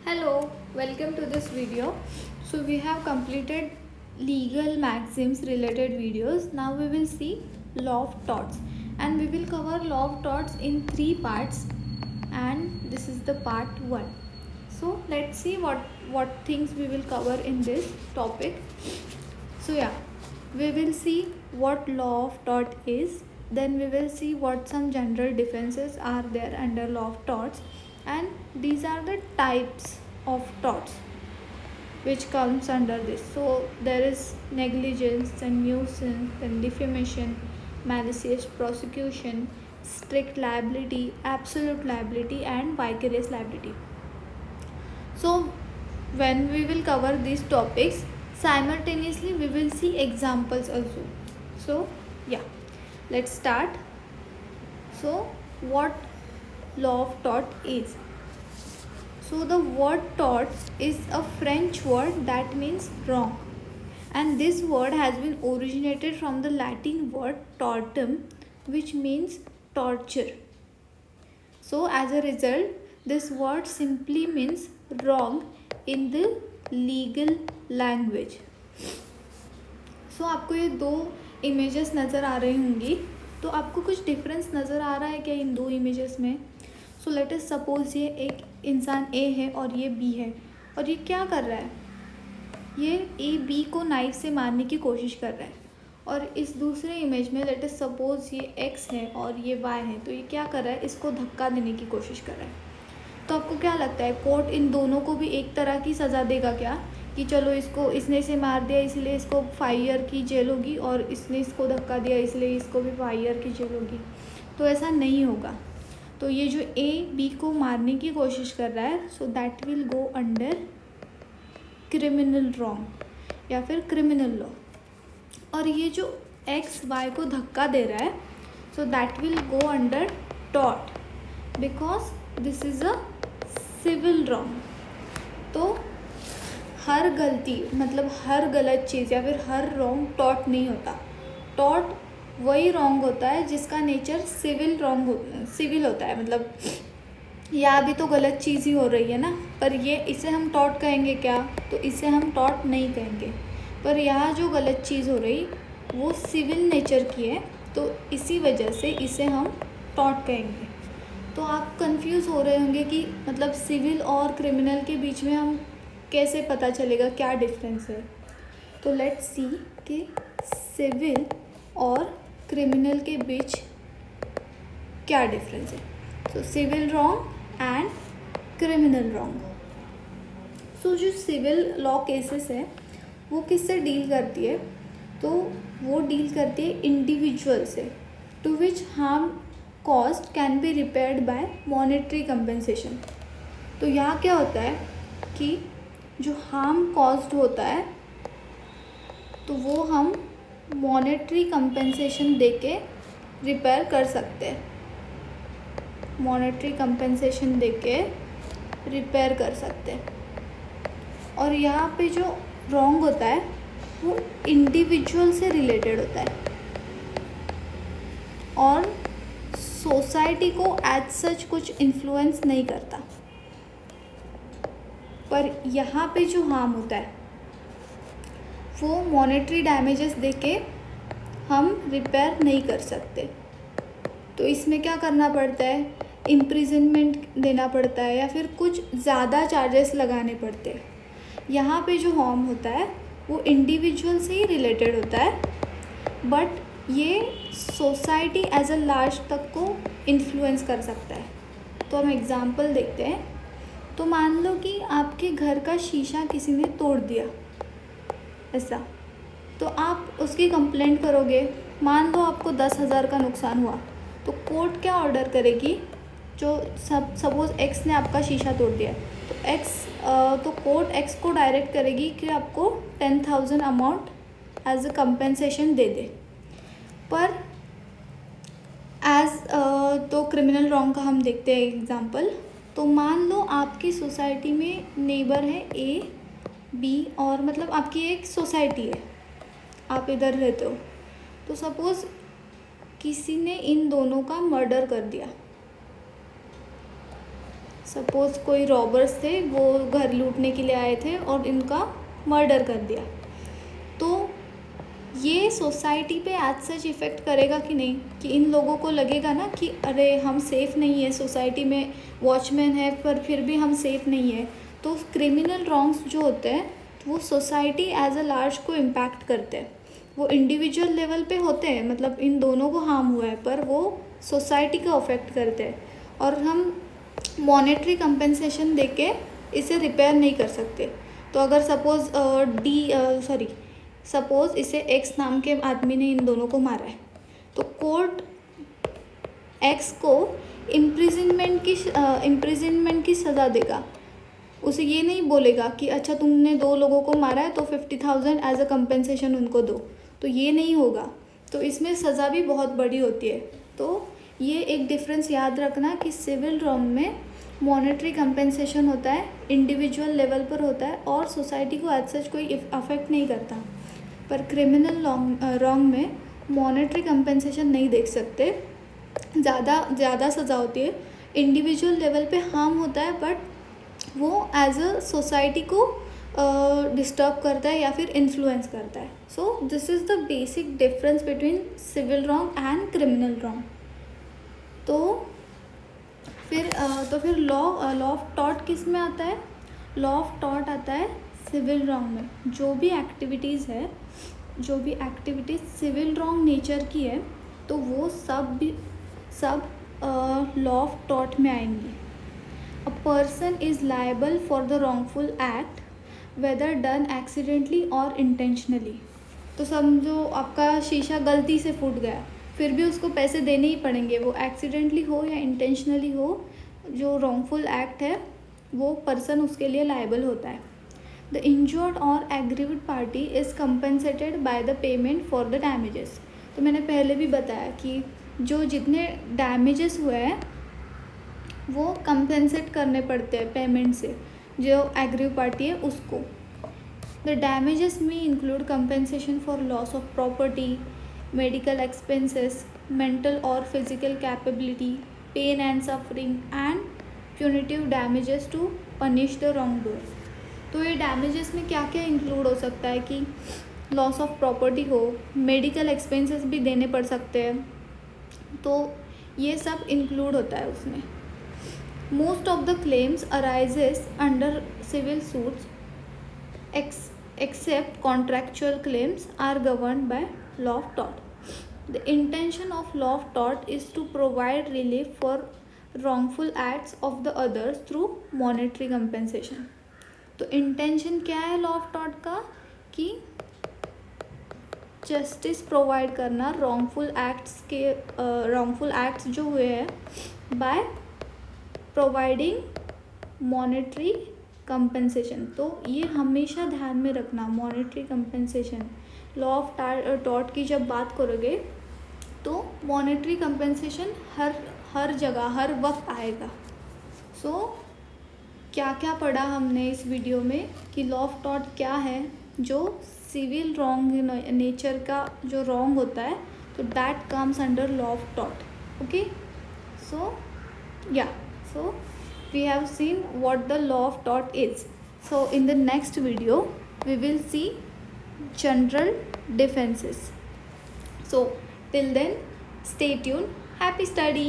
Hello, welcome to this video. So we have completed legal maxims related videos. Now we will see law of torts, and we will cover law of torts in three parts, and this is the part 1. So let's see what things we will cover in this topic. So yeah, we will see what law of tort is, then we will see what some general differences are there under law of torts, and these are the types of torts which comes under this. So there is negligence and nuisance, then defamation, malicious prosecution, strict liability, absolute liability, and vicarious liability. So when we will cover these topics, simultaneously we will see examples also. So yeah, let's start. So what law of tort is? So the word tort is a French word that means wrong, and this word has been originated from the Latin word tortum, which means torture. So as a result, this word simply means wrong in the legal language. So आपको ये दो images नज़र आ रही होंगी, तो आपको कुछ difference नज़र आ रहा है क्या इन दो इमेजेस में? सो लेट अस सपोज ये एक इंसान ए है और ये बी है, और ये क्या कर रहा है? ये ए बी को नाइफ से मारने की कोशिश कर रहा है। और इस दूसरे इमेज में लेट अस सपोज ये एक्स है और ये वाई है, तो ये क्या कर रहा है? इसको धक्का देने की कोशिश कर रहा है। तो आपको क्या लगता है, कोर्ट इन दोनों को भी एक तरह की सज़ा देगा क्या? कि चलो इसने इसे मार दिया इसलिए इसको 5 ईयर की जेल होगी, और इसने इसको धक्का दिया इसलिए इसको भी 5 ईयर की जेल होगी? तो ऐसा नहीं होगा। तो ये जो ए बी को मारने की कोशिश कर रहा है, so that will go under criminal wrong या फिर क्रिमिनल लॉ। और ये जो एक्स वाई को धक्का दे रहा है, so that will go under tort, because this is a civil wrong. तो हर गलती मतलब हर गलत चीज़ या फिर हर रॉन्ग टॉर्ट नहीं होता। टॉर्ट वही रॉन्ग होता है जिसका नेचर सिविल होता है। मतलब यहाँ भी तो गलत चीज़ ही हो रही है ना, पर ये इसे हम टॉर्ट कहेंगे क्या? तो इसे हम टॉर्ट नहीं कहेंगे। पर यहाँ जो गलत चीज़ हो रही वो सिविल नेचर की है, तो इसी वजह से इसे हम टॉर्ट कहेंगे। तो आप कंफ्यूज हो रहे होंगे कि मतलब सिविल और क्रिमिनल के बीच में हम कैसे पता चलेगा क्या डिफरेंस है? तो लेट्स सी कि सिविल और क्रिमिनल के बीच क्या डिफरेंस है। So civil wrong and criminal wrong. So जो सिविल लॉ केसेस है वो किससे डील करती है? तो वो डील करती है इंडिविजुअल से, to which harm cost can be repaired by monetary compensation. तो यहाँ क्या होता है कि जो हार्म कॉज्ड होता है तो वो हम मॉनेटरी कंपेंसेशन देके रिपेयर कर सकते हैं। मॉनेटरी कंपेंसेशन देके रिपेयर कर सकते हैं। और यहाँ पे जो रॉन्ग होता है वो इंडिविजुअल से रिलेटेड होता है और सोसाइटी को एज सच कुछ इन्फ्लुएंस नहीं करता। पर यहाँ पे जो हार्म होता है वो मॉनेटरी डैमेजेस देके हम रिपेयर नहीं कर सकते। तो इसमें क्या करना पड़ता है? इम्प्रिजनमेंट देना पड़ता है या फिर कुछ ज़्यादा चार्जेस लगाने पड़ते हैं। यहाँ पे जो हार्म होता है वो इंडिविजुअल से ही रिलेटेड होता है, बट ये सोसाइटी एज अ लार्ज तक को इन्फ्लुएंस कर सकता है। तो हम एग्जांपल देखते हैं। तो मान लो कि आपके घर का शीशा किसी ने तोड़ दिया ऐसा, तो आप उसकी कंप्लेंट करोगे। मान लो आपको 10,000 का नुकसान हुआ, तो कोर्ट क्या ऑर्डर करेगी? जो सपोज एक्स ने आपका शीशा तोड़ दिया, तो कोर्ट एक्स को डायरेक्ट करेगी कि आपको 10,000 अमाउंट एज अ कंपेंसेशन दे दे। पर तो क्रिमिनल रॉन्ग का हम देखते हैं एग्जांपल। तो मान लो आपकी सोसाइटी में नेबर है ए बी, और मतलब आपकी एक सोसाइटी है, आप इधर रहते हो। तो सपोज़ किसी ने इन दोनों का मर्डर कर दिया, सपोज़ कोई रॉबर्स थे, वो घर लूटने के लिए आए थे और इनका मर्डर कर दिया, तो ये सोसाइटी पे एज सच इफ़ेक्ट करेगा कि नहीं, कि इन लोगों को लगेगा ना कि अरे हम सेफ़ नहीं है, सोसाइटी में वॉचमैन है पर फिर भी हम सेफ़ नहीं है। तो क्रिमिनल रॉन्ग्स जो होते हैं वो सोसाइटी एज अ लार्ज को इम्पैक्ट करते हैं। वो इंडिविजुअल लेवल पे होते हैं, मतलब इन दोनों को हार्म हुआ है, पर वो सोसाइटी को अफेक्ट करते हैं और हम मॉनेटरी कंपेंसेशन देके इसे रिपेयर नहीं कर सकते। तो अगर सपोज़ इसे एक्स नाम के आदमी ने इन दोनों को मारा है, तो कोर्ट एक्स को इम्प्रिजनमेंट की सज़ा देगा। उसे ये नहीं बोलेगा कि अच्छा तुमने 2 लोगों को मारा है तो 50,000 एज अ कंपेंसेशन उनको दो, तो ये नहीं होगा। तो इसमें सज़ा भी बहुत बड़ी होती है। तो ये एक डिफरेंस याद रखना कि सिविल रॉन्ग में मॉनेटरी कंपेंसेशन होता है, इंडिविजुअल लेवल पर होता है और सोसाइटी को एज सच कोई अफेक्ट नहीं करता। पर क्रिमिनल रॉन्ग में मॉनेटरी कंपेंसेशन नहीं देख सकते, ज़्यादा सज़ा होती है, इंडिविजुअल लेवल पे हार्म होता है, बट वो एज अ सोसाइटी को डिस्टर्ब करता है या फिर इन्फ्लुएंस करता है। So this is the basic difference between civil wrong and criminal wrong. तो फिर लॉ ऑफ टॉर्ट किस में आता है? लॉ ऑफ टॉर्ट आता है सिविल रॉन्ग में। जो भी एक्टिविटीज़ सिविल रॉन्ग नेचर की है, तो वो सब लॉ ऑफ टॉर्ट में आएंगी। A person is liable for the wrongful act whether done accidentally or intentionally। तो समझो आपका शीशा गलती से फूट गया, फिर भी उसको पैसे देने ही पड़ेंगे, वो एक्सीडेंटली हो या इंटेंशनली हो। जो रॉन्गफुल एक्ट है वो पर्सन उसके लिए लायबल होता है। द इंजर्ड और aggrieved party is compensated by the payment for the damages. तो मैंने पहले भी बताया कि जो जितने डैमेजेस हुए हैं वो कंपेंसेट करने पड़ते हैं पेमेंट से, जो एग्रीव पार्टी है उसको। द डैमेजेस में include compensation for loss of property, medical expenses, mental और physical capability, pain and suffering and punitive damages to punish the wrong doer. तो ये डैमेजेस में क्या क्या इंक्लूड हो सकता है कि लॉस ऑफ प्रॉपर्टी हो, मेडिकल एक्सपेंसेस भी देने पड़ सकते हैं, तो ये सब इंक्लूड होता है उसमें। Most of the claims arises under civil suits except contractual claims are governed by law of tort. The intention of law of tort is to provide relief for wrongful acts of the others through monetary compensation. तो intention क्या है law of tort का? कि justice provide करना wrongful acts जो हुए हैं by providing monetary compensation. तो ये हमेशा ध्यान में रखना, monetary compensation. Law of tort की जब बात करोगे तो मॉनेटरी कंपनसेशन हर जगह हर वक्त आएगा। सो क्या क्या पढ़ा हमने इस वीडियो में कि लॉ ऑफ टॉर्ट क्या है? जो सिविल रॉन्ग नेचर का जो रॉन्ग होता है, तो that comes under law of tort. Okay, so we have seen what the law of tort is. So in the next video we will see general defenses. So till then, stay tuned. Happy study.